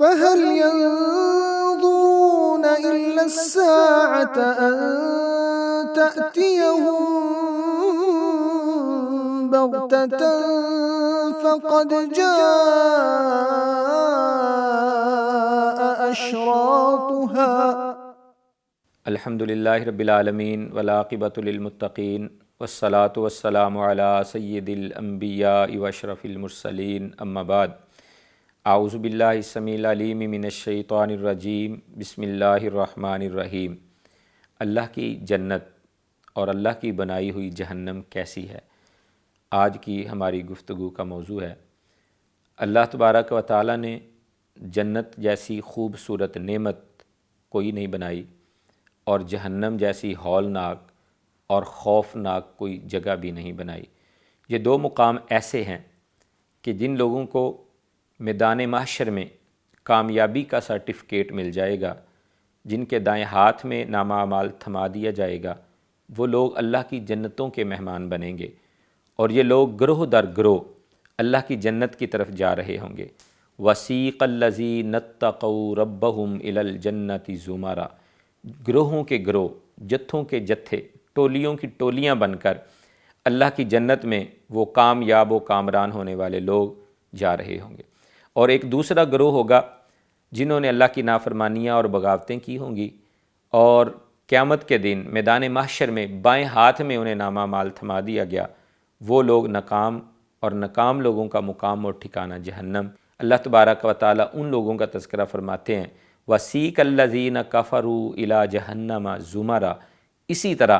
فهل ينظرون إلا الساعة أن تأتيهم بغتة فقد جاء أشراطها الحمدللہ رب العالمین والعاقبۃ للمتقین والصلاة والسلام علی سید الانبیاء واشرف المرسلین اما بعد اعوذ باللہ السمیع العلیم من الشیطان الرجیم بسم اللہ الرحمن الرحیم۔ اللہ کی جنت اور اللہ کی بنائی ہوئی جہنم کیسی ہے، آج کی ہماری گفتگو کا موضوع ہے۔ اللہ تبارک و تعالیٰ نے جنت جیسی خوبصورت نعمت کوئی نہیں بنائی اور جہنم جیسی ہولناک اور خوفناک کوئی جگہ بھی نہیں بنائی۔ یہ دو مقام ایسے ہیں کہ جن لوگوں کو میدان محشر میں کامیابی کا سرٹیفکیٹ مل جائے گا، جن کے دائیں ہاتھ میں نامہ اعمال تھما دیا جائے گا، وہ لوگ اللہ کی جنتوں کے مہمان بنیں گے، اور یہ لوگ گروہ در گروہ اللہ کی جنت کی طرف جا رہے ہوں گے۔ وَسِیقَ الَّذِینَ اتَّقَوْا رَبَّهُمْ إِلَى الْجَنَّةِ زُمَرًا، گروہوں کے گروہ، جتھوں کے جتھے، ٹولیوں کی ٹولیاں بن کر اللہ کی جنت میں وہ کامیاب و کامران ہونے والے لوگ جا رہے ہوں گے۔ اور ایک دوسرا گروہ ہوگا جنہوں نے اللہ کی نافرمانیاں اور بغاوتیں کی ہوں گی، اور قیامت کے دن میدان محشر میں بائیں ہاتھ میں انہیں نامہ اعمال تھما دیا گیا۔ وہ لوگ ناکام، اور ناکام لوگوں کا مقام اور ٹھکانہ جہنم۔ اللہ تبارک و تعالیٰ ان لوگوں کا تذکرہ فرماتے ہیں وَسِیقَ الَّذِینَ کَفَرُوا إِلَى جَهَنَّمَ زُمَرًا، اسی طرح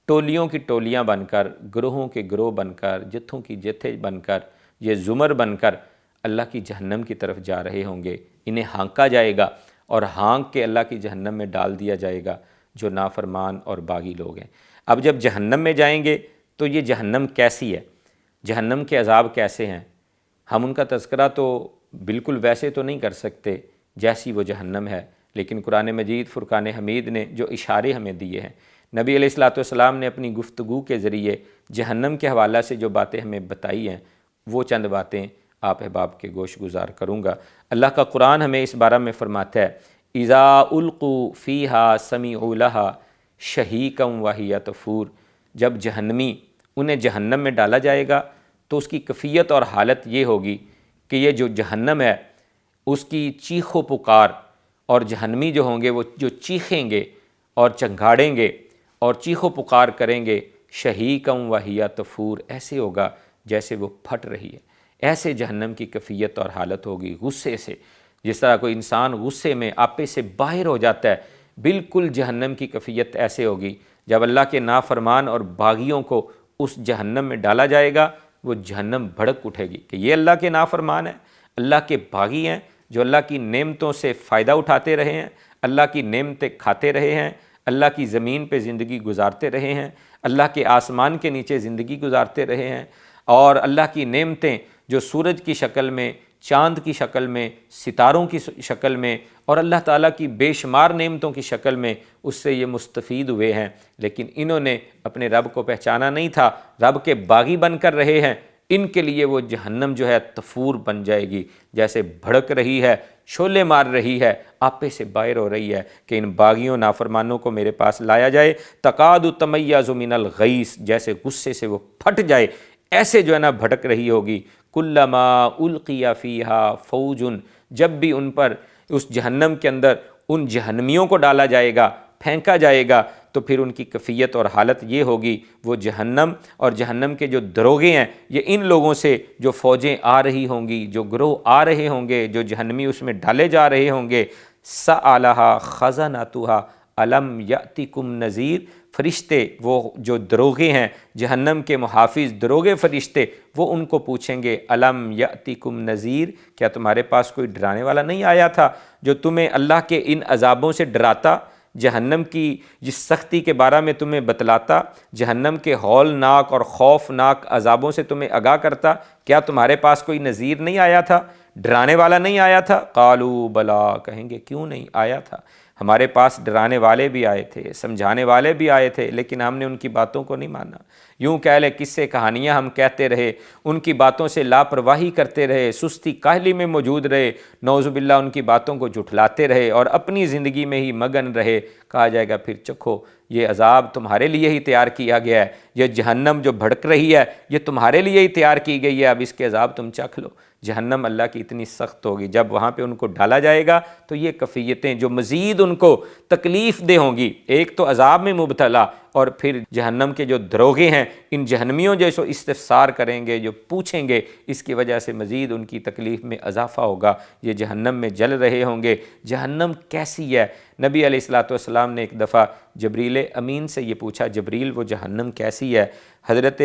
ٹولیوں کی ٹولیاں بن کر، گروہوں کے گروہ بن کر، جتھوں کی جتھے بن کر، یہ زمر بن کر اللہ کی جہنم کی طرف جا رہے ہوں گے۔ انہیں ہانکا جائے گا اور ہانک کے اللہ کی جہنم میں ڈال دیا جائے گا جو نافرمان اور باغی لوگ ہیں۔ اب جب جہنم میں جائیں گے تو یہ جہنم کیسی ہے، جہنم کے عذاب کیسے ہیں، ہم ان کا تذکرہ تو بالکل ویسے تو نہیں کر سکتے جیسی وہ جہنم ہے، لیکن قرآن مجید فرقان حمید نے جو اشارے ہمیں دیے ہیں، نبی علیہ الصلوۃ والسلام نے اپنی گفتگو کے ذریعے جہنم کے حوالہ سے جو باتیں ہمیں بتائی ہیں، وہ چند باتیں آپ احباب کے گوش گزار کروں گا۔ اللہ کا قرآن ہمیں اس بارے میں فرماتا ہے اِذَا أُلْقُوا فِيهَا سَمِعُوا لَهَا شَهِيقًا وَهِيَ تَفُورُ، جب جہنمی انہیں جہنم میں ڈالا جائے گا تو اس کی کیفیت اور حالت یہ ہوگی کہ یہ جو جہنم ہے اس کی چیخ و پکار، اور جہنمی جو ہوں گے وہ جو چیخیں گے اور چنگھاڑیں گے اور چیخ و پکار کریں گے، شہیقًا وہی تفور، ایسے ہوگا جیسے وہ پھٹ رہی ہے۔ ایسے جہنم کی کیفیت اور حالت ہوگی غصے سے، جس طرح کوئی انسان غصے میں آپے سے باہر ہو جاتا ہے، بالکل جہنم کی کیفیت ایسے ہوگی۔ جب اللہ کے نافرمان اور باغیوں کو اس جہنم میں ڈالا جائے گا، وہ جہنم بھڑک اٹھے گی کہ یہ اللہ کے نافرمان ہیں، اللہ کے باغی ہیں، جو اللہ کی نعمتوں سے فائدہ اٹھاتے رہے ہیں، اللہ کی نعمتیں کھاتے رہے ہیں، اللہ کی زمین پہ زندگی گزارتے رہے ہیں، اللہ کے آسمان کے نیچے زندگی گزارتے رہے ہیں، اور اللہ کی نعمتیں جو سورج کی شکل میں، چاند کی شکل میں، ستاروں کی شکل میں، اور اللہ تعالیٰ کی بے شمار نعمتوں کی شکل میں اس سے یہ مستفید ہوئے ہیں، لیکن انہوں نے اپنے رب کو پہچانا نہیں تھا، رب کے باغی بن کر رہے ہیں۔ ان کے لیے وہ جہنم جو ہے تفور بن جائے گی، جیسے بھڑک رہی ہے، شعلے مار رہی ہے، آپے سے باہر ہو رہی ہے کہ ان باغیوں نافرمانوں کو میرے پاس لایا جائے۔ تکاد تمیز من الغیظ، جیسے غصے سے وہ پھٹ جائے، ایسے جو ہے نا بھٹک رہی ہوگی۔ کلما القی فیہا فوج، جب بھی ان پر اس جہنم کے اندر ان جہنمیوں کو ڈالا جائے گا، پھینکا جائے گا، تو پھر ان کی کیفیت اور حالت یہ ہوگی، وہ جہنم اور جہنم کے جو دروغے ہیں، یہ ان لوگوں سے جو فوجیں آ رہی ہوں گی، جو گروہ آ رہے ہوں گے، جو جہنمی اس میں ڈالے جا رہے ہوں گے، سألہا خزنتہا الم یأتکم نذیر، فرشتے وہ جو دروغے ہیں، جہنم کے محافظ دروغے فرشتے، وہ ان کو پوچھیں گے الم یأتکم نذیر، کیا تمہارے پاس کوئی ڈرانے والا نہیں آیا تھا جو تمہیں اللہ کے ان عذابوں سے ڈراتا، جہنم کی جس سختی کے بارے میں تمہیں بتلاتا، جہنم کے ہولناک اور خوفناک عذابوں سے تمہیں آگاہ کرتا؟ کیا تمہارے پاس کوئی نذیر نہیں آیا تھا، ڈرانے والا نہیں آیا تھا؟ قالوا بلا، کہیں گے کیوں نہیں آیا تھا، ہمارے پاس ڈرانے والے بھی آئے تھے، سمجھانے والے بھی آئے تھے، لیکن ہم نے ان کی باتوں کو نہیں مانا۔ یوں کہہ لے قصے کہانیاں ہم کہتے رہے، ان کی باتوں سے لاپرواہی کرتے رہے، سستی کاہلی میں موجود رہے، نعوذ باللہ ان کی باتوں کو جھٹلاتے رہے اور اپنی زندگی میں ہی مگن رہے۔ کہا جائے گا پھر چکھو، یہ عذاب تمہارے لیے ہی تیار کیا گیا ہے، یہ جہنم جو بھڑک رہی ہے یہ تمہارے لیے ہی تیار کی گئی ہے، اب اس کے عذاب تم چکھ لو۔ جہنم اللہ کی اتنی سخت ہوگی، جب وہاں پہ ان کو ڈالا جائے گا تو یہ کیفیتیں جو مزید ان کو تکلیف دہ ہوں گی، ایک تو عذاب میں مبتلا، اور پھر جہنم کے جو دروغے ہیں ان جہنمیوں جیسو استفسار کریں گے، جو پوچھیں گے، اس کی وجہ سے مزید ان کی تکلیف میں اضافہ ہوگا، یہ جہنم میں جل رہے ہوں گے۔ جہنم کیسی ہے؟ نبی علیہ السلام نے ایک دفعہ جبریل امین سے یہ پوچھا، جبریل وہ جہنم کیسی ہے؟ حضرت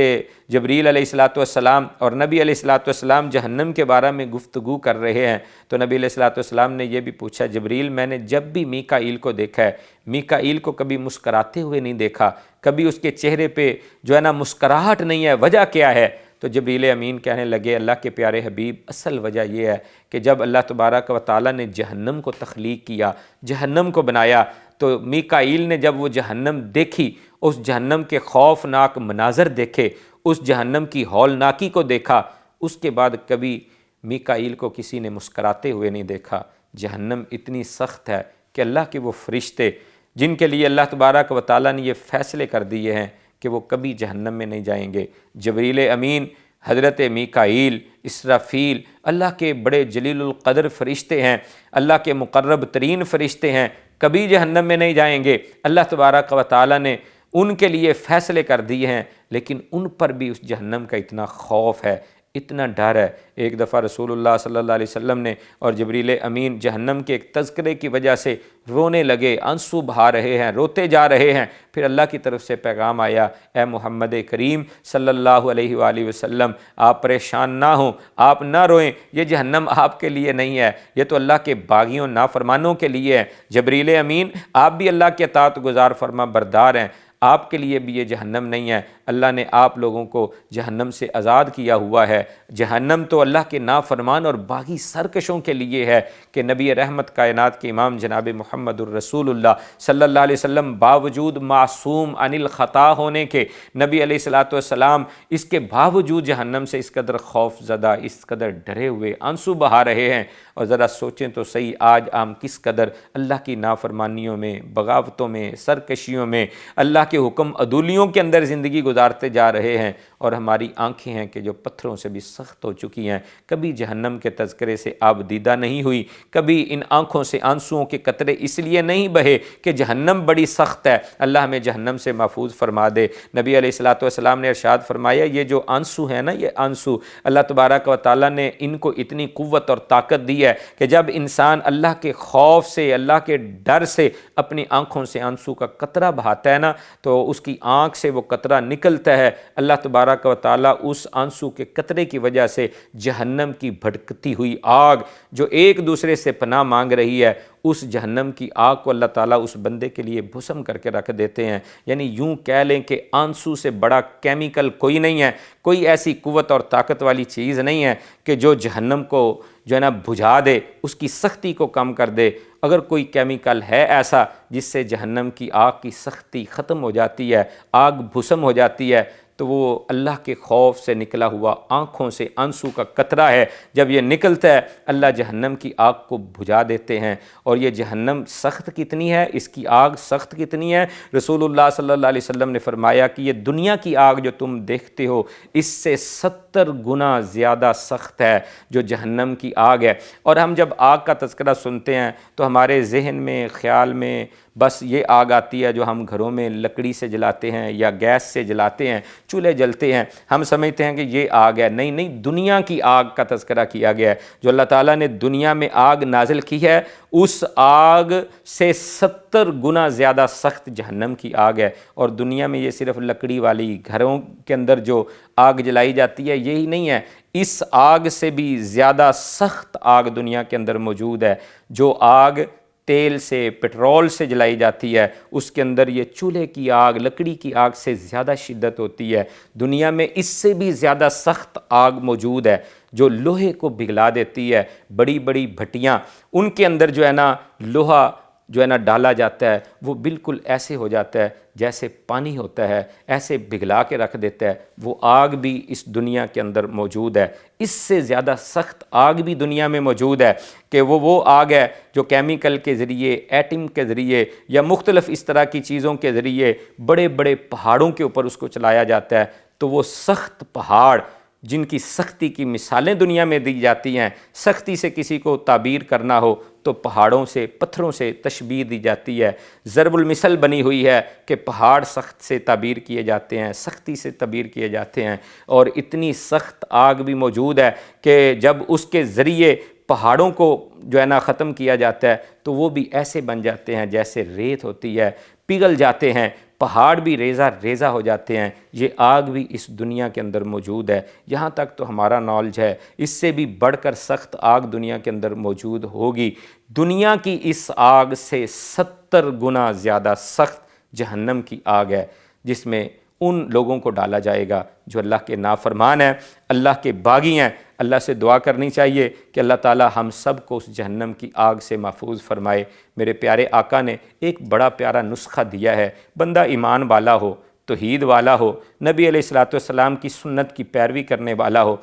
جبریل علیہ السلام اور نبی علیہ السلام جہنم کے بارے میں گفتگو کر رہے ہیں، تو نبی علیہ السلام نے یہ بھی پوچھا، جبریل میں نے جب بھی میکائیل کو دیکھا ہے، میکائیل کو کبھی مسکراتے ہوئے نہیں دیکھا، کبھی اس کے چہرے پہ جو ہے نا مسکراہٹ نہیں ہے، وجہ کیا ہے؟ تو جبریل امین کہنے لگے، اللہ کے پیارے حبیب، اصل وجہ یہ ہے کہ جب اللہ تبارک و تعالیٰ نے جہنم کو تخلیق کیا، جہنم کو بنایا، تو میکائیل نے جب وہ جہنم دیکھی، اس جہنم کے خوفناک مناظر دیکھے، اس جہنم کی ہولناکی کو دیکھا، اس کے بعد کبھی میکائیل کو کسی نے مسکراتے ہوئے نہیں دیکھا۔ جہنم اتنی سخت ہے کہ اللہ کے وہ فرشتے جن کے لیے اللہ تبارک و تعالیٰ نے یہ فیصلے کر دیے ہیں کہ وہ کبھی جہنم میں نہیں جائیں گے، جبریل امین، حضرت میکائیل، اسرافیل، اللہ کے بڑے جلیل القدر فرشتے ہیں، اللہ کے مقرب ترین فرشتے ہیں، کبھی جہنم میں نہیں جائیں گے۔ اللہ تبارک و تعالیٰ نے ان کے لیے فیصلے کر دیے ہیں، لیکن ان پر بھی اس جہنم کا اتنا خوف ہے، اتنا ڈر ہے۔ ایک دفعہ رسول اللہ صلی اللہ علیہ وسلم نے اور جبریل امین جہنم کے ایک تذکرے کی وجہ سے رونے لگے، آنسو بہا رہے ہیں، روتے جا رہے ہیں۔ پھر اللہ کی طرف سے پیغام آیا، اے محمد کریم صلی اللہ علیہ وآلہ وسلم، آپ پریشان نہ ہوں، آپ نہ روئیں، یہ جہنم آپ کے لیے نہیں ہے، یہ تو اللہ کے باغیوں نافرمانوں کے لیے ہے۔ جبریل امین، آپ بھی اللہ کے اطاعت گزار فرما بردار ہیں، آپ کے لیے بھی یہ جہنم نہیں ہے، اللہ نے آپ لوگوں کو جہنم سے آزاد کیا ہوا ہے۔ جہنم تو اللہ کے نافرمان اور باغی سرکشوں کے لیے ہے کہ نبی رحمت کائنات کے امام جناب محمد الرسول اللہ صلی اللہ علیہ وسلم باوجود معصوم عن الخطا ہونے کے، نبی علیہ السلام اس کے باوجود جہنم سے اس قدر خوف زدہ، اس قدر ڈرے ہوئے آنسو بہا رہے ہیں۔ اور ذرا سوچیں تو صحیح، آج ہم کس قدر اللہ کی نافرمانیوں میں، بغاوتوں میں، سرکشیوں میں، اللہ کے حکم عدولیوں کے اندر زندگی گزارتے جا رہے ہیں، اور ہماری آنکھیں ہیں کہ جو پتھروں سے بھی سخت ہو چکی ہیں، کبھی جہنم کے تذکرے سے آبدیدہ نہیں ہوئی، کبھی ان آنکھوں سے آنسوؤں کے قطرے اس لیے نہیں بہے کہ جہنم بڑی سخت ہے، اللہ ہمیں جہنم سے محفوظ فرما دے۔ نبی علیہ السلام نے ارشاد فرمایا، یہ جو آنسو ہیں نا، یہ آنسو اللہ تبارک و تعالیٰ نے ان کو اتنی قوت اور طاقت دی ہے کہ جب انسان اللہ کے خوف سے، اللہ کے ڈر سے اپنی آنکھوں سے آنسو کا قطرہ بہاتا ہے نا، تو اس کی آنکھ سے وہ قطرہ نکلتا ہے، اللہ تبارک و تعالیٰ اس آنسو کے قطرے کی وجہ سے جہنم کی بھڑکتی ہوئی آگ جو ایک دوسرے سے پناہ مانگ رہی ہے، اس جہنم کی آگ کو اللہ تعالیٰ اس بندے کے لیے بھسم کر کے رکھ دیتے ہیں۔ یعنی یوں کہہ لیں کہ آنسو سے بڑا کیمیکل کوئی نہیں ہے، کوئی ایسی قوت اور طاقت والی چیز نہیں ہے کہ جو جہنم کو جو ہے نا بجھا دے، اس کی سختی کو کم کر دے۔ اگر کوئی کیمیکل ہے ایسا جس سے جہنم کی آگ کی سختی ختم ہو جاتی ہے، آگ بھسم ہو جاتی ہے، تو وہ اللہ کے خوف سے نکلا ہوا آنکھوں سے آنسو کا قطرہ ہے۔ جب یہ نکلتا ہے، اللہ جہنم کی آگ کو بجھا دیتے ہیں۔ اور یہ جہنم سخت کتنی ہے، اس کی آگ سخت کتنی ہے، رسول اللہ صلی اللہ علیہ وسلم نے فرمایا کہ یہ دنیا کی آگ جو تم دیکھتے ہو، اس سے 70 گنا زیادہ سخت ہے جو جہنم کی آگ ہے۔ اور ہم جب آگ کا تذکرہ سنتے ہیں تو ہمارے ذہن میں، خیال میں بس یہ آگ آتی ہے جو ہم گھروں میں لکڑی سے جلاتے ہیں یا گیس سے جلاتے ہیں، چولہے جلتے ہیں، ہم سمجھتے ہیں کہ یہ آگ ہے۔ نہیں نہیں، دنیا کی آگ کا تذکرہ کیا گیا ہے۔ جو اللہ تعالیٰ نے دنیا میں آگ نازل کی ہے، اس آگ سے 70 گنا زیادہ سخت جہنم کی آگ ہے۔ اور دنیا میں یہ صرف لکڑی والی گھروں کے اندر جو آگ جلائی جاتی ہے یہی نہیں ہے، اس آگ سے بھی زیادہ سخت آگ دنیا کے اندر موجود ہے۔ جو آگ تیل سے، پٹرول سے جلائی جاتی ہے، اس کے اندر یہ چولہے کی آگ، لکڑی کی آگ سے زیادہ شدت ہوتی ہے۔ دنیا میں اس سے بھی زیادہ سخت آگ موجود ہے جو لوہے کو پگھلا دیتی ہے۔ بڑی بڑی بھٹیاں، ان کے اندر جو ہے نا لوہا جو ہے نا ڈالا جاتا ہے وہ بالکل ایسے ہو جاتا ہے جیسے پانی ہوتا ہے، ایسے پگھلا کے رکھ دیتا ہے۔ وہ آگ بھی اس دنیا کے اندر موجود ہے، اس سے زیادہ سخت آگ بھی دنیا میں موجود ہے کہ وہ آگ ہے جو کیمیکل کے ذریعے، ایٹم کے ذریعے یا مختلف اس طرح کی چیزوں کے ذریعے بڑے بڑے پہاڑوں کے اوپر اس کو چلایا جاتا ہے۔ تو وہ سخت پہاڑ جن کی سختی کی مثالیں دنیا میں دی جاتی ہیں، سختی سے کسی کو تعبیر کرنا ہو تو پہاڑوں سے، پتھروں سے تشبیہ دی جاتی ہے، ضرب المثل بنی ہوئی ہے کہ پہاڑ سخت سے تعبیر کیے جاتے ہیں، سختی سے تعبیر کیے جاتے ہیں۔ اور اتنی سخت آگ بھی موجود ہے کہ جب اس کے ذریعے پہاڑوں کو جو ہے نا ختم کیا جاتا ہے تو وہ بھی ایسے بن جاتے ہیں جیسے ریت ہوتی ہے، پگھل جاتے ہیں، پہاڑ بھی ریزہ ریزہ ہو جاتے ہیں۔ یہ آگ بھی اس دنیا کے اندر موجود ہے۔ یہاں تک تو ہمارا نالج ہے، اس سے بھی بڑھ کر سخت آگ دنیا کے اندر موجود ہوگی۔ دنیا کی اس آگ سے 70 گنا زیادہ سخت جہنم کی آگ ہے، جس میں ان لوگوں کو ڈالا جائے گا جو اللہ کے نافرمان ہیں، اللہ کے باغی ہیں۔ اللہ سے دعا کرنی چاہیے کہ اللہ تعالی ہم سب کو اس جہنم کی آگ سے محفوظ فرمائے۔ میرے پیارے آقا نے ایک بڑا پیارا نسخہ دیا ہے، بندہ ایمان والا ہو، توحید والا ہو، نبی علیہ السلام کی سنت کی پیروی کرنے والا ہو۔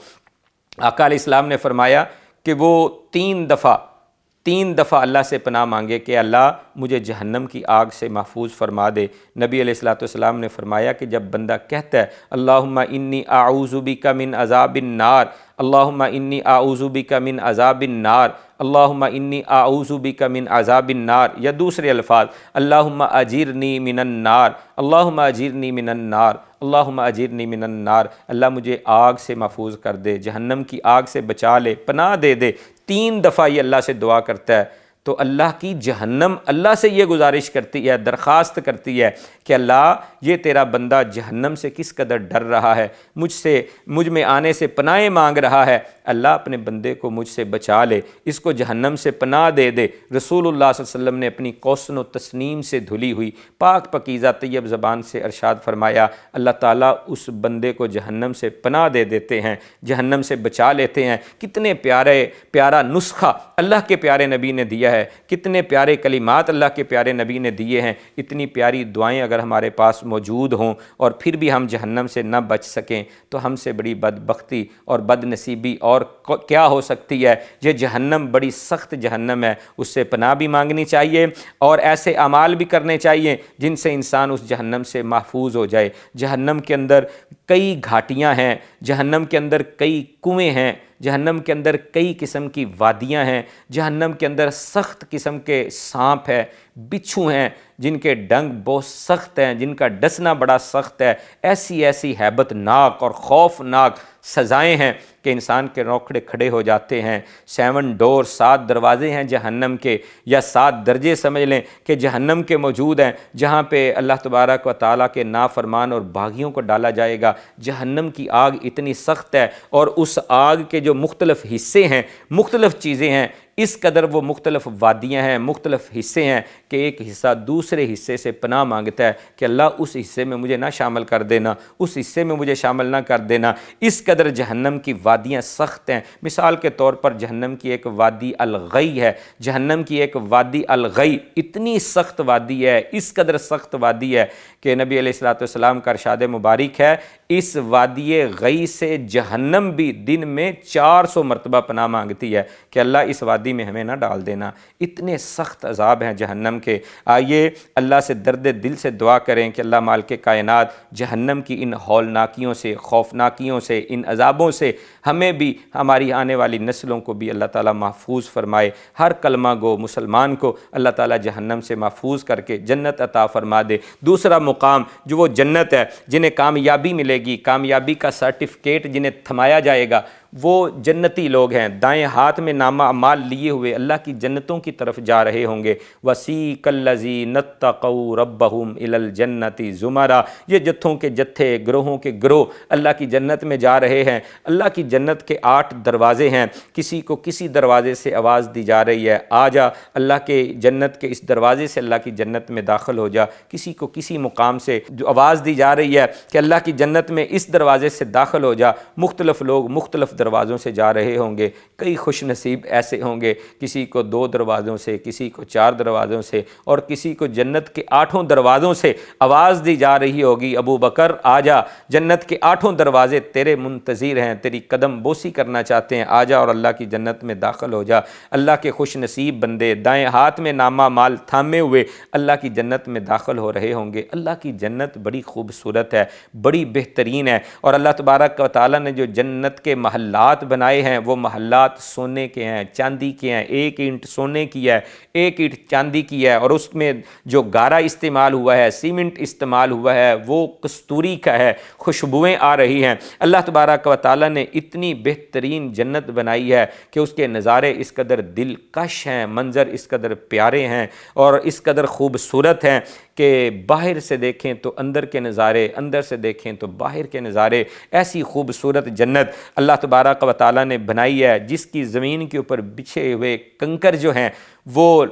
آقا علیہ السلام نے فرمایا کہ وہ 3 دفعہ اللہ سے پناہ مانگے کہ اللہ مجھے جہنم کی آگ سے محفوظ فرما دے۔ نبی علیہ السلام نے فرمایا کہ جب بندہ کہتا ہے اللہم انی اعوذ بک من عذاب النار، اللہم انی اعوذ بک من عذاب النار، اللہم انی اعوذ بک من عذاب النار، یا دوسرے الفاظ اللہم اجرنی من النار، اللہم اجرنی من النار، اللہم اجرنی من النار، اللہ مجھے آگ سے محفوظ کر دے، جہنم کی آگ سے بچا لے، پناہ دے دے۔ 3 دفعہ یہ اللہ سے دعا کرتا ہے تو اللہ کی جہنم اللہ سے یہ گزارش کرتی ہے، درخواست کرتی ہے کہ اللہ یہ تیرا بندہ جہنم سے کس قدر ڈر رہا ہے، مجھ میں آنے سے پناہ مانگ رہا ہے، اللہ اپنے بندے کو مجھ سے بچا لے، اس کو جہنم سے پناہ دے دے۔ رسول اللہ صلی اللہ علیہ وسلم نے اپنی کوسن و تسنیم سے دھلی ہوئی پاک پکیزہ طیب زبان سے ارشاد فرمایا اللہ تعالیٰ اس بندے کو جہنم سے پناہ دے دیتے ہیں، جہنم سے بچا لیتے ہیں۔ کتنے پیارا نسخہ اللہ کے پیارے نبی نے دیا ہے، کتنے پیارے کلمات اللہ کے پیارے نبی نے دیے ہیں۔ اتنی پیاری دعائیں اگر ہمارے پاس موجود ہوں اور پھر بھی ہم جہنم سے نہ بچ سکیں تو ہم سے بڑی بدبختی اور بد نصیبی اور کیا ہو سکتی ہے۔ یہ جہنم بڑی سخت جہنم ہے، اس سے پناہ بھی مانگنی چاہیے اور ایسے اعمال بھی کرنے چاہیے جن سے انسان اس جہنم سے محفوظ ہو جائے۔ جہنم کے اندر کئی گھاٹیاں ہیں، جہنم کے اندر کئی کنویں ہیں، جہنم کے اندر کئی قسم کی وادیاں ہیں، جہنم کے اندر سخت قسم کے سانپ ہیں، بچھو ہیں جن کے ڈنگ بہت سخت ہیں، جن کا ڈسنا بڑا سخت ہے۔ ایسی ہیبت ناک اور خوفناک سزائیں ہیں کہ انسان کے روکڑے کھڑے ہو جاتے ہیں۔ 7 ڈور 7 دروازے ہیں جہنم کے، یا 7 درجے سمجھ لیں کہ جہنم کے موجود ہیں، جہاں پہ اللہ تبارک و تعالیٰ کے نافرمان اور باغیوں کو ڈالا جائے گا۔ جہنم کی آگ اتنی سخت ہے اور اس آگ کے جو مختلف حصے ہیں، مختلف چیزیں ہیں، اس قدر وہ مختلف وادیاں ہیں، مختلف حصے ہیں کہ ایک حصہ دوسرے حصے سے پناہ مانگتا ہے کہ اللہ اس حصے میں مجھے نہ شامل کر دینا، اس حصے میں مجھے شامل نہ کر دینا۔ اس قدر جہنم کی وادیاں سخت ہیں۔ مثال کے طور پر جہنم کی ایک وادی الغی ہے، جہنم کی ایک وادی الغی اتنی سخت وادی ہے، اس قدر سخت وادی ہے کہ نبی علیہ السلام کا ارشاد مبارک ہے اس وادی غی سے جہنم بھی دن میں 400 مرتبہ پناہ مانگتی ہے کہ اللہ اس وادی میں ہمیں نہ ڈال دینا۔ اتنے سخت عذاب ہیں جہنم کے۔ آئیے اللہ سے درد دل سے دعا کریں کہ اللہ مالک کائنات جہنم کی ان ہولناکیوں سے، خوفناکیوں سے، ان عذابوں سے ہمیں بھی، ہماری آنے والی نسلوں کو بھی اللہ تعالیٰ محفوظ فرمائے۔ ہر کلمہ گو مسلمان کو اللہ تعالیٰ جہنم سے محفوظ کر کے جنت عطا فرما دے۔ دوسرا مقام جو وہ جنت ہے، جنہیں کامیابی ملے گی، کامیابی کا سرٹیفکیٹ جنہیں تھمایا جائے گا، وہ جنتی لوگ ہیں، دائیں ہاتھ میں نامہ اعمال لیے ہوئے اللہ کی جنتوں کی طرف جا رہے ہوں گے۔ وَسِيقَ الَّذِينَ اتَّقَوْا رَبَّهُمْ إِلَى الْجَنَّةِ زُمَرًا، یہ جتھوں کے جتھے، گروہوں کے گروہ اللہ کی جنت میں جا رہے ہیں۔ اللہ کی جنت کے 8 دروازے ہیں، کسی کو کسی دروازے سے آواز دی جا رہی ہے آ جا اللہ کے جنت کے اس دروازے سے اللہ کی جنت میں داخل ہو جا، کسی کو کسی مقام سے جو آواز دی جا رہی ہے کہ اللہ کی جنت میں اس دروازے سے داخل ہو جا۔ مختلف لوگ مختلف دروازوں سے جا رہے ہوں گے، کئی خوش نصیب ایسے ہوں گے کسی کو 2 دروازوں سے، کسی کو 4 دروازوں سے، اور کسی کو جنت کے 8 دروازوں سے آواز دی جا رہی ہوگی، ابو بکر آ جا، جنت کے 8 دروازے تیرے منتظر ہیں، تیری قدم بوسی کرنا چاہتے ہیں، آ جا اور اللہ کی جنت میں داخل ہو جا۔ اللہ کے خوش نصیب بندے دائیں ہاتھ میں نامہ مال تھامے ہوئے اللہ کی جنت میں داخل ہو رہے ہوں گے۔ اللہ کی جنت بڑی خوبصورت ہے، بڑی بہترین ہے، اور اللہ تبارک و تعالیٰ نے جو جنت کے محلات بنائے ہیں وہ محلات سونے کے ہیں، چاندی کے ہیں، 1 اینٹ سونے کی ہے، 1 اینٹ چاندی کی ہے، اور اس میں جو گارا استعمال ہوا ہے، سیمنٹ استعمال ہوا ہے، وہ کستوری کا ہے، خوشبوئیں آ رہی ہیں۔ اللہ تبارک و تعالیٰ نے اتنی بہترین جنت بنائی ہے کہ اس کے نظارے اس قدر دلکش ہیں، منظر اس قدر پیارے ہیں اور اس قدر خوبصورت ہیں کہ باہر سے دیکھیں تو اندر کے نظارے، اندر سے دیکھیں تو باہر کے نظارے، ایسی خوبصورت جنت اللہ تبارک و تعالیٰ نے بنائی ہے جس کی زمین کے اوپر بچھے ہوئے کنکر جو ہیں وہ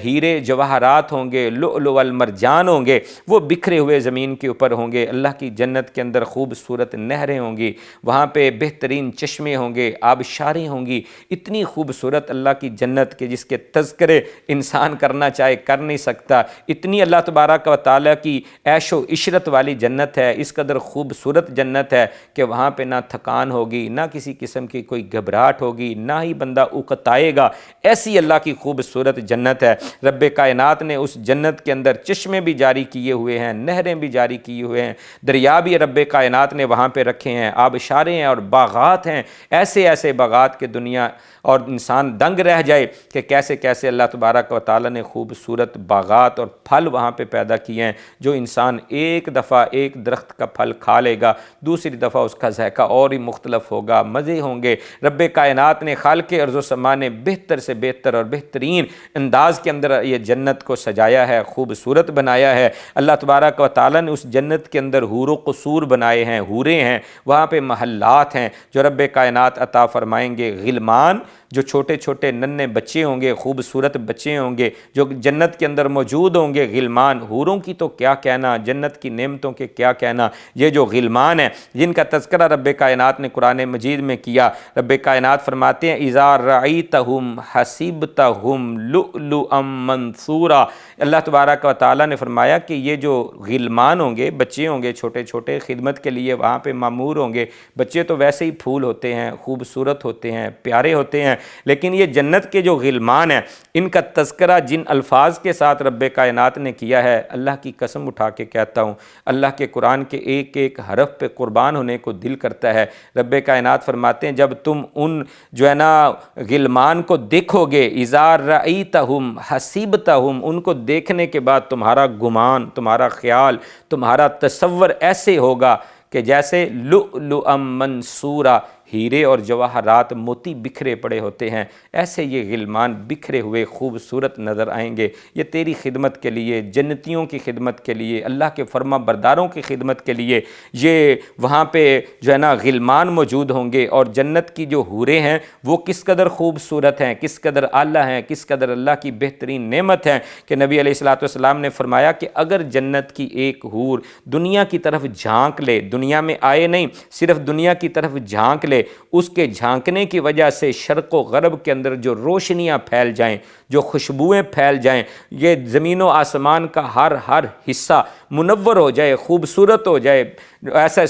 ہیرے جواہرات ہوں گے، لؤلؤ والمرجان ہوں گے، وہ بکھرے ہوئے زمین کے اوپر ہوں گے۔ اللہ کی جنت کے اندر خوبصورت نہریں ہوں گی، وہاں پہ بہترین چشمے ہوں گے، آبشاریں ہوں گی، اتنی خوبصورت اللہ کی جنت کہ جس کے تذکرے انسان کرنا چاہے کر نہیں سکتا، اتنی اللہ تبارک و تعالیٰ کی عیش و عشرت والی جنت ہے، اس قدر خوبصورت جنت ہے کہ وہاں پہ نہ تھکان ہوگی، نہ کسی قسم کی کوئی گھبراہٹ ہوگی، نہ ہی بندہ اکتائے گا، ایسی اللہ کی خوبصورت جنت ہے۔ رب کائنات نے اس جنت کے اندر چشمے بھی جاری کیے ہوئے ہیں، نہریں بھی جاری کیے ہوئے ہیں، دریا بھی رب کائنات نے وہاں پہ رکھے ہیں، آبشاریں ہیں اور باغات ہیں، ایسے ایسے باغات کے دنیا اور انسان دنگ رہ جائے کہ کیسے کیسے اللہ تبارک و تعالیٰ نے خوبصورت باغات اور پھل وہاں پہ پیدا کیے ہیں، جو انسان ایک دفعہ ایک درخت کا پھل کھا لے گا، دوسری دفعہ اس کا ذائقہ اور ہی مختلف ہوگا، مزے ہوں گے۔ رب کائنات نے خالق ارض و سما نے بہتر سے بہتر اور بہترین انداز کے اندر یہ جنت کو سجایا ہے، خوبصورت بنایا ہے۔ اللہ تبارک و تعالیٰ نے اس جنت کے اندر حور و قصور بنائے ہیں، حوریں ہیں، وہاں پہ محلات ہیں جو رب کائنات عطا فرمائیں گے، غلمان جو چھوٹے چھوٹے ننھے بچے ہوں گے، خوبصورت بچے ہوں گے جو جنت کے اندر موجود ہوں گے، غلمان، حوروں کی تو کیا کہنا، جنت کی نعمتوں کے کیا کہنا۔ یہ جو غلمان ہیں جن کا تذکرہ رب کائنات نے قرآن مجید میں کیا، رب کائنات فرماتے ہیں اذا رأیتہم حسبتہم لؤلؤا منثورا۔ اللہ تبارک و تعالیٰ نے فرمایا کہ یہ جو غلمان ہوں گے، بچے ہوں گے چھوٹے چھوٹے، خدمت کے لیے وہاں پہ مامور ہوں گے، بچے تو ویسے ہی پھول ہوتے ہیں، خوبصورت ہوتے ہیں، پیارے ہوتے ہیں، لیکن یہ جنت کے جو غلمان ہیں ان کا تذکرہ جن الفاظ کے ساتھ رب کائنات نے کیا ہے، اللہ کی قسم اٹھا کے کہتا ہوں، اللہ کے قرآن کے ایک ایک حرف پہ قربان ہونے کو دل کرتا ہے۔ رب کائنات فرماتے ہیں جب تم ان جو ہے نا غلمان کو دیکھو گے، اذا رأیتہم حسبتہم، ان کو دیکھنے کے بعد تمہارا گمان، تمہارا خیال، تمہارا تصور ایسے ہوگا کہ جیسے لؤلؤا منثورا، ہیرے اور جواہرات موتی بکھرے پڑے ہوتے ہیں، ایسے یہ غلمان بکھرے ہوئے خوبصورت نظر آئیں گے۔ یہ تیری خدمت کے لیے، جنتیوں کی خدمت کے لیے، اللہ کے فرما برداروں کی خدمت کے لیے یہ وہاں پہ جو ہے نا غلمان موجود ہوں گے، اور جنت کی جو حوریں ہیں وہ کس قدر خوبصورت ہیں، کس قدر اعلیٰ ہیں، کس قدر اللہ کی بہترین نعمت ہیں کہ نبی علیہ الصلوۃ والسلام نے فرمایا کہ اگر جنت کی ایک حور دنیا کی طرف جھانک لے، دنیا میں آئے نہیں، صرف دنیا کی طرف جھانک لے، اس کے جھانکنے کی وجہ سے شرق و غرب کے اندر جو روشنیاں پھیل جائیں، جو خوشبوئیں پھیل جائیں، یہ زمین و آسمان کا ہر حصہ منور ہو جائے، خوبصورت ہو جائے، ایسا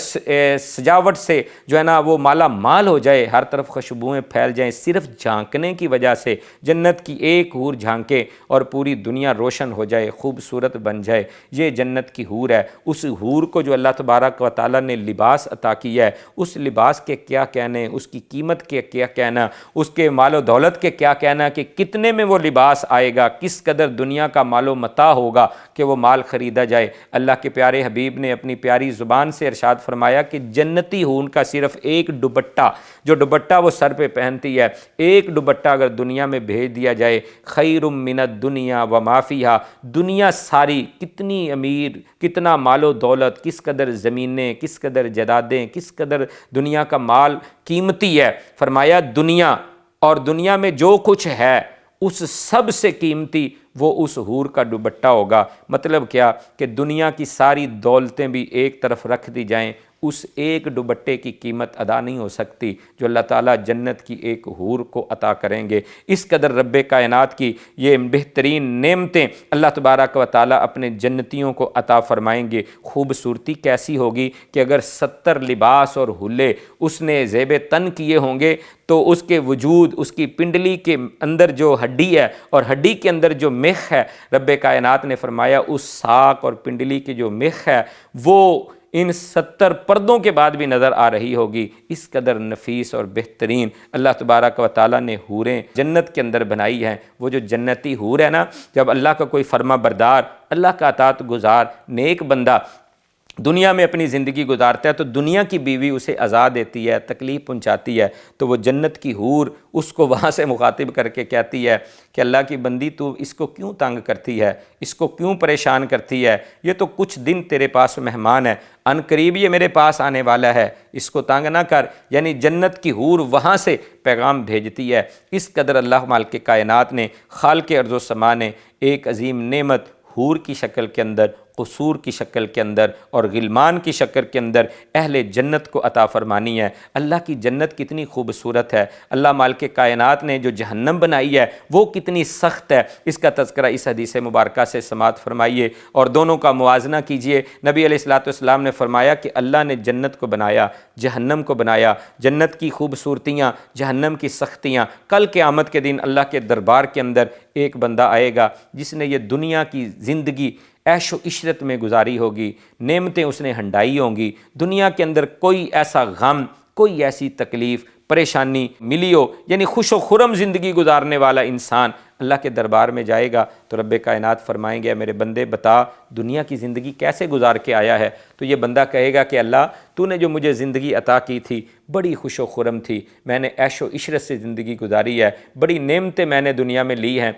سجاوٹ سے جو ہے نا وہ مالا مال ہو جائے، ہر طرف خوشبوئیں پھیل جائیں، صرف جھانکنے کی وجہ سے جنت کی ایک حور جھانکے اور پوری دنیا روشن ہو جائے، خوبصورت بن جائے۔ یہ جنت کی حور ہے۔ اس حور کو جو اللہ تبارک و تعالیٰ نے لباس عطا کیا ہے، اس لباس کے کیا کہنے، اس کی قیمت کے کیا کہنا، اس کے مال و دولت کے کیا کہنا کہ کتنے میں وہ لباس آئے گا، کس قدر دنیا کا مال و متاع ہوگا کہ وہ مال خریدا جائے۔ اللہ کے پیارے حبیب نے اپنی پیاری زبان سے ارشاد فرمایا کہ جنتی ہون کا صرف ایک دوپٹہ، جو دوپٹہ وہ سر پہ پہنتی ہے، ایک دوپٹہ اگر دنیا میں بھیج دیا جائے، خیر من الدنیا وما فیہا، دنیا ساری کتنی امیر، کتنا مال و دولت، کس قدر زمینیں، کس قدر جائیدادیں، کس قدر دنیا کا مال قیمتی ہے، فرمایا دنیا اور دنیا میں جو کچھ ہے اس سب سے قیمتی وہ اس حور کا دوپٹہ ہوگا۔ مطلب کیا کہ دنیا کی ساری دولتیں بھی ایک طرف رکھ دی جائیں، اس ایک دوپٹے کی قیمت ادا نہیں ہو سکتی جو اللہ تعالیٰ جنت کی ایک حور کو عطا کریں گے۔ اس قدر رب کائنات کی یہ بہترین نعمتیں اللہ تبارک و تعالیٰ اپنے جنتیوں کو عطا فرمائیں گے۔ خوبصورتی کیسی ہوگی کہ اگر 70 لباس اور حلے اس نے زیب تن کیے ہوں گے تو اس کے وجود، اس کی پنڈلی کے اندر جو ہڈی ہے اور ہڈی کے اندر جو میخ ہے، رب کائنات نے فرمایا اس ساق اور پنڈلی کی جو میخ ہے وہ ان 70 پردوں کے بعد بھی نظر آ رہی ہوگی۔ اس قدر نفیس اور بہترین اللہ تبارک و تعالیٰ نے حوریں جنت کے اندر بنائی ہیں۔ وہ جو جنتی حور ہے نا، جب اللہ کا کوئی فرما بردار، اللہ کا اطاعت گزار نیک بندہ دنیا میں اپنی زندگی گزارتا ہے تو دنیا کی بیوی اسے اذا دیتی ہے، تکلیف پہنچاتی ہے، تو وہ جنت کی حور اس کو وہاں سے مخاطب کر کے کہتی ہے کہ اللہ کی بندی تو اس کو کیوں تنگ کرتی ہے، اس کو کیوں پریشان کرتی ہے، یہ تو کچھ دن تیرے پاس مہمان ہے، ان قریب یہ میرے پاس آنے والا ہے، اس کو تنگ نہ کر۔ یعنی جنت کی حور وہاں سے پیغام بھیجتی ہے۔ اس قدر اللہ مالک کائنات نے، خالق ارض و سما نے ایک عظیم نعمت حور کی شکل کے اندر، قصور کی شکل کے اندر اور غلمان کی شکل کے اندر اہل جنت کو عطا فرمانی ہے۔ اللہ کی جنت کتنی خوبصورت ہے، اللہ مالک کائنات نے جو جہنم بنائی ہے وہ کتنی سخت ہے، اس کا تذکرہ اس حدیث مبارکہ سے سماعت فرمائیے اور دونوں کا موازنہ کیجئے۔ نبی علیہ الصلوۃ والسلام نے فرمایا کہ اللہ نے جنت کو بنایا، جہنم کو بنایا، جنت کی خوبصورتیاں، جہنم کی سختیاں۔ کل قیامت کے دن اللہ کے دربار کے اندر ایک بندہ آئے گا جس نے یہ دنیا کی زندگی عیش و عشرت میں گزاری ہوگی، نعمتیں اس نے ہنڈائی ہوں گی، دنیا کے اندر کوئی ایسا غم، کوئی ایسی تکلیف، پریشانی ملی ہو، یعنی خوش و خرم زندگی گزارنے والا انسان اللہ کے دربار میں جائے گا تو رب کائنات فرمائیں گے میرے بندے بتا دنیا کی زندگی کیسے گزار کے آیا ہے؟ تو یہ بندہ کہے گا کہ اللہ تو نے جو مجھے زندگی عطا کی تھی بڑی خوش و خرم تھی، میں نے عیش و عشرت سے زندگی گزاری ہے، بڑی نعمتیں میں نے دنیا میں لی ہیں،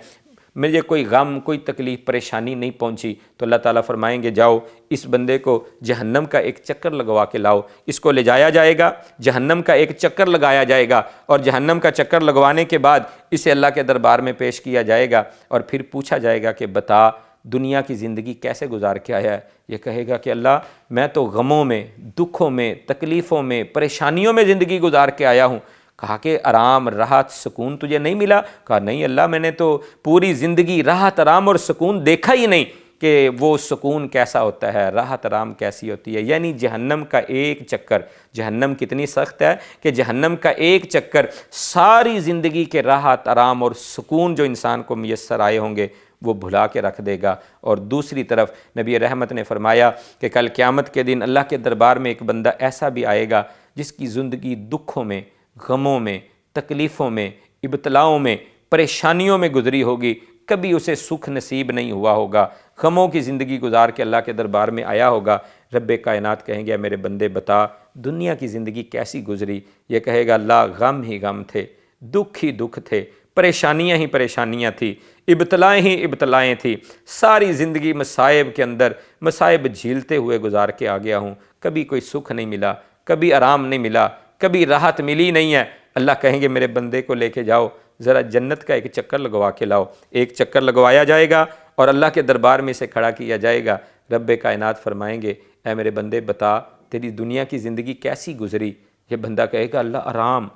مجھے کوئی غم، کوئی تکلیف، پریشانی نہیں پہنچی۔ تو اللہ تعالیٰ فرمائیں گے جاؤ اس بندے کو جہنم کا ایک چکر لگوا کے لاؤ۔ اس کو لے جایا جائے گا، جہنم کا ایک چکر لگایا جائے گا اور جہنم کا چکر لگوانے کے بعد اسے اللہ کے دربار میں پیش کیا جائے گا اور پھر پوچھا جائے گا کہ بتا دنیا کی زندگی کیسے گزار کے آیا ہے؟ یہ کہے گا کہ اللہ میں تو غموں میں، دکھوں میں، تکلیفوں میں، پریشانیوں میں زندگی گزار کے آیا ہوں۔ کہا کہ آرام، راحت، سکون تجھے نہیں ملا؟ کہا نہیں اللہ میں نے تو پوری زندگی راحت، آرام اور سکون دیکھا ہی نہیں کہ وہ سکون کیسا ہوتا ہے، راحت آرام کیسی ہوتی ہے۔ یعنی جہنم کا ایک چکر، جہنم کتنی سخت ہے کہ جہنم کا ایک چکر ساری زندگی کے راحت، آرام اور سکون جو انسان کو میسر آئے ہوں گے وہ بھلا کے رکھ دے گا۔ اور دوسری طرف نبی رحمت نے فرمایا کہ کل قیامت کے دن اللہ کے دربار میں ایک بندہ ایسا بھی آئے گا جس کی زندگی دکھوں میں، غموں میں، تکلیفوں میں، ابتلاؤں میں، پریشانیوں میں گزری ہوگی، کبھی اسے سکھ نصیب نہیں ہوا ہوگا، غموں کی زندگی گزار کے اللہ کے دربار میں آیا ہوگا۔ رب کائنات کہیں گے میرے بندے بتا دنیا کی زندگی کیسی گزری؟ یہ کہے گا اللہ غم ہی غم تھے، دکھ ہی دکھ تھے، پریشانیاں ہی پریشانیاں تھیں، ابتلائیں ہی ابتلائیں تھیں، ساری زندگی مصائب کے اندر مصائب جھیلتے ہوئے گزار کے آ گیا ہوں، کبھی کوئی سکھ نہیں ملا، کبھی آرام نہیں ملا، کبھی راحت ملی نہیں ہے۔ اللہ کہیں گے میرے بندے کو لے کے جاؤ ذرا جنت کا ایک چکر لگوا کے لاؤ۔ ایک چکر لگوایا جائے گا اور اللہ کے دربار میں اسے کھڑا کیا جائے گا۔ رب کائنات فرمائیں گے اے میرے بندے بتا تیری دنیا کی زندگی کیسی گزری؟ یہ بندہ کہے گا اللہ آرام،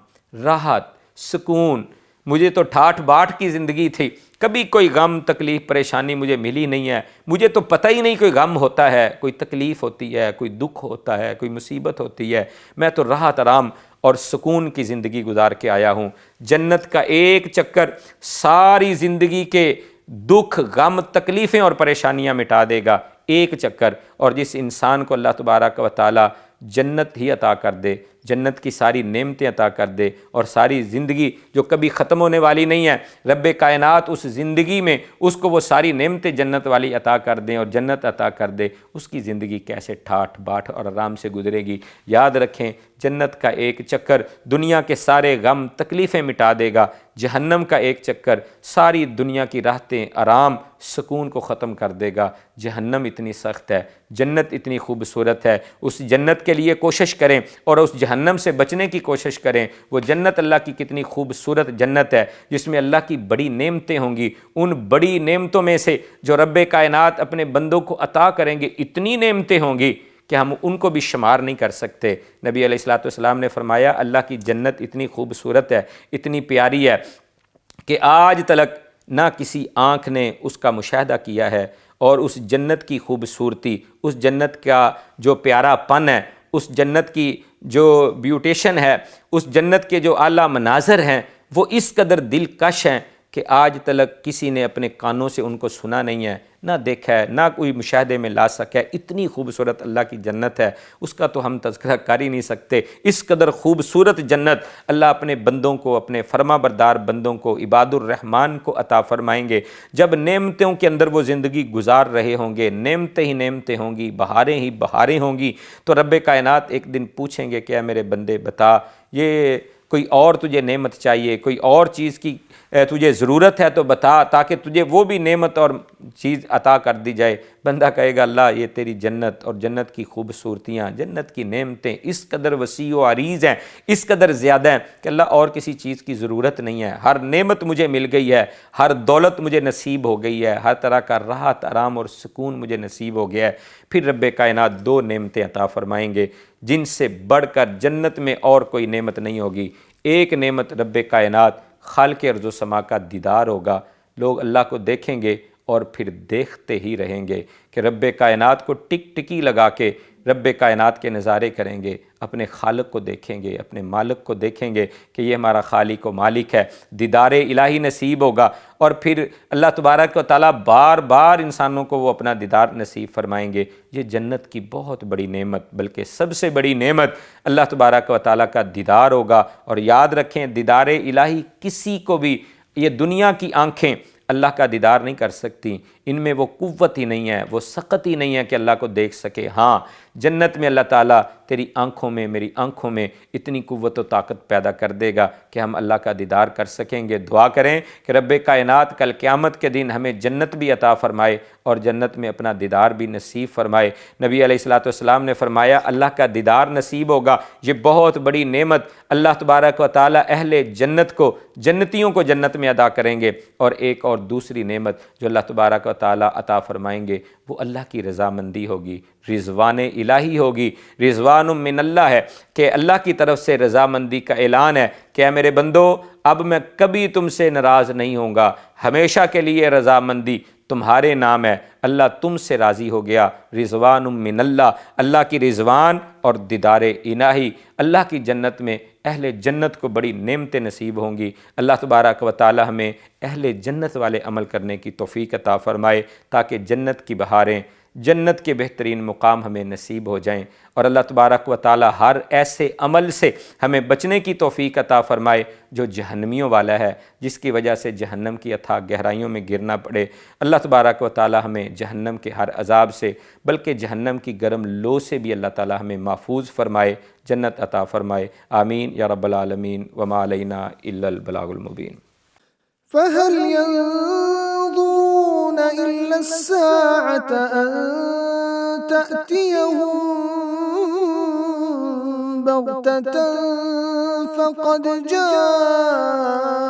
راحت، سکون، مجھے تو ٹھاٹھ باٹھ کی زندگی تھی، کبھی کوئی غم، تکلیف، پریشانی مجھے ملی نہیں ہے، مجھے تو پتہ ہی نہیں کوئی غم ہوتا ہے، کوئی تکلیف ہوتی ہے، کوئی دکھ ہوتا ہے، کوئی مصیبت ہوتی ہے، میں تو راحت، آرام اور سکون کی زندگی گزار کے آیا ہوں۔ جنت کا ایک چکر ساری زندگی کے دکھ، غم، تکلیفیں اور پریشانیاں مٹا دے گا، ایک چکر۔ اور جس انسان کو اللہ تبارک و تعالی جنت ہی عطا کر دے، جنت کی ساری نعمتیں عطا کر دے اور ساری زندگی جو کبھی ختم ہونے والی نہیں ہے، رب کائنات اس زندگی میں اس کو وہ ساری نعمتیں جنت والی عطا کر دیں اور جنت عطا کر دے، اس کی زندگی کیسے ٹھاٹھ باٹھ اور آرام سے گزرے گی۔ یاد رکھیں جنت کا ایک چکر دنیا کے سارے غم، تکلیفیں مٹا دے گا، جہنم کا ایک چکر ساری دنیا کی راحتیں، آرام، سکون کو ختم کر دے گا۔ جہنم اتنی سخت ہے، جنت اتنی خوبصورت ہے، اس جنت کے لیے کوشش کریں اور اس جہنم سے بچنے کی کوشش کریں۔ وہ جنت اللہ کی کتنی خوبصورت جنت ہے جس میں اللہ کی بڑی نعمتیں ہوں گی۔ ان بڑی نعمتوں میں سے جو رب کائنات اپنے بندوں کو عطا کریں گے اتنی نعمتیں ہوں گی کہ ہم ان کو بھی شمار نہیں کر سکتے۔ نبی علیہ الصلوۃ والسلام نے فرمایا اللہ کی جنت اتنی خوبصورت ہے، اتنی پیاری ہے کہ آج تلک نہ کسی آنکھ نے اس کا مشاہدہ کیا ہے، اور اس جنت کی خوبصورتی، اس جنت کا جو پیارا پن ہے، اس جنت کی جو بیوٹیشن ہے، اس جنت کے جو اعلیٰ مناظر ہیں، وہ اس قدر دلکش ہیں کہ آج تلک کسی نے اپنے کانوں سے ان کو سنا نہیں ہے، نہ دیکھا ہے، نہ کوئی مشاہدے میں لا سکا ہے۔ اتنی خوبصورت اللہ کی جنت ہے، اس کا تو ہم تذکرہ کر ہی نہیں سکتے۔ اس قدر خوبصورت جنت اللہ اپنے بندوں کو، اپنے فرما بردار بندوں کو، عباد الرحمن کو عطا فرمائیں گے۔ جب نعمتوں کے اندر وہ زندگی گزار رہے ہوں گے، نعمتیں ہی نعمتیں ہوں گی، بہاریں ہی بہاریں ہوں گی، تو رب کائنات ایک دن پوچھیں گے کہ اے میرے بندے بتا، یہ کوئی اور تجھے نعمت چاہیے، کوئی اور چیز کی تجھے ضرورت ہے تو بتا، تاکہ تجھے وہ بھی نعمت اور چیز عطا کر دی جائے۔ بندہ کہے گا اللہ یہ تیری جنت اور جنت کی خوبصورتیاں، جنت کی نعمتیں اس قدر وسیع و عریض ہیں، اس قدر زیادہ ہیں کہ اللہ اور کسی چیز کی ضرورت نہیں ہے۔ ہر نعمت مجھے مل گئی ہے، ہر دولت مجھے نصیب ہو گئی ہے، ہر طرح کا راحت، آرام اور سکون مجھے نصیب ہو گیا ہے۔ پھر رب کائنات دو نعمتیں عطا فرمائیں گے جن سے بڑھ کر جنت میں اور کوئی نعمت نہیں ہوگی۔ ایک نعمت رب کائنات خالق ارض و سما کا دیدار ہوگا، لوگ اللہ کو دیکھیں گے اور پھر دیکھتے ہی رہیں گے کہ رب کائنات کو ٹک ٹکی لگا کے رب کائنات کے نظارے کریں گے، اپنے خالق کو دیکھیں گے، اپنے مالک کو دیکھیں گے کہ یہ ہمارا خالق و مالک ہے۔ دیدار الہی نصیب ہوگا، اور پھر اللہ تبارک و تعالیٰ بار بار انسانوں کو وہ اپنا دیدار نصیب فرمائیں گے۔ یہ جنت کی بہت بڑی نعمت، بلکہ سب سے بڑی نعمت اللہ تبارک و تعالیٰ کا دیدار ہوگا۔ اور یاد رکھیں دیدار الہی کسی کو بھی، یہ دنیا کی آنکھیں اللہ کا دیدار نہیں کر سکتی، ان میں وہ قوت ہی نہیں ہے، وہ سخت ہی نہیں ہے کہ اللہ کو دیکھ سکے۔ ہاں جنت میں اللہ تعالیٰ تیری آنکھوں میں، میری آنکھوں میں اتنی قوت و طاقت پیدا کر دے گا کہ ہم اللہ کا دیدار کر سکیں گے۔ دعا کریں کہ رب کائنات کل قیامت کے دن ہمیں جنت بھی عطا فرمائے اور جنت میں اپنا دیدار بھی نصیب فرمائے۔ نبی علیہ الصلوۃ والسلام نے فرمایا اللہ کا دیدار نصیب ہوگا، یہ بہت بڑی نعمت اللہ تبارک و تعالیٰ اہل جنت کو، جنتیوں کو جنت میں ادا کریں گے۔ اور ایک اور دوسری نعمت جو اللہ تبارک و تعالیٰ عطا فرمائیں گے وہ اللہ کی رضامندی ہوگی، رضوان الہی ہوگی۔ رضوان من اللہ ہے کہ اللہ کی طرف سے رضامندی کا اعلان ہے کہ اے میرے بندو اب میں کبھی تم سے ناراض نہیں ہوں گا، ہمیشہ کے لیے رضامندی تمہارے نام ہے، اللہ تم سے راضی ہو گیا۔ رضوان من اللہ، اللہ کی رضوان اور دیدار الہی، اللہ کی جنت میں اہل جنت کو بڑی نعمتیں نصیب ہوں گی۔ اللہ تبارک و تعالی ہمیں اہل جنت والے عمل کرنے کی توفیق عطا فرمائے تاکہ جنت کی بہاریں، جنت کے بہترین مقام ہمیں نصیب ہو جائیں، اور اللہ تبارک و تعالی ہر ایسے عمل سے ہمیں بچنے کی توفیق عطا فرمائے جو جہنمیوں والا ہے، جس کی وجہ سے جہنم کی اتھاہ گہرائیوں میں گرنا پڑے۔ اللہ تبارک و تعالی ہمیں جہنم کے ہر عذاب سے، بلکہ جہنم کی گرم لو سے بھی اللہ تعالی ہمیں محفوظ فرمائے، جنت عطا فرمائے۔ آمین یا رب العالمین، وما علینا الا البلاغ المبین۔ فهل ينظرون إلا الساعة أن تأتيهم بغتة فقد جاء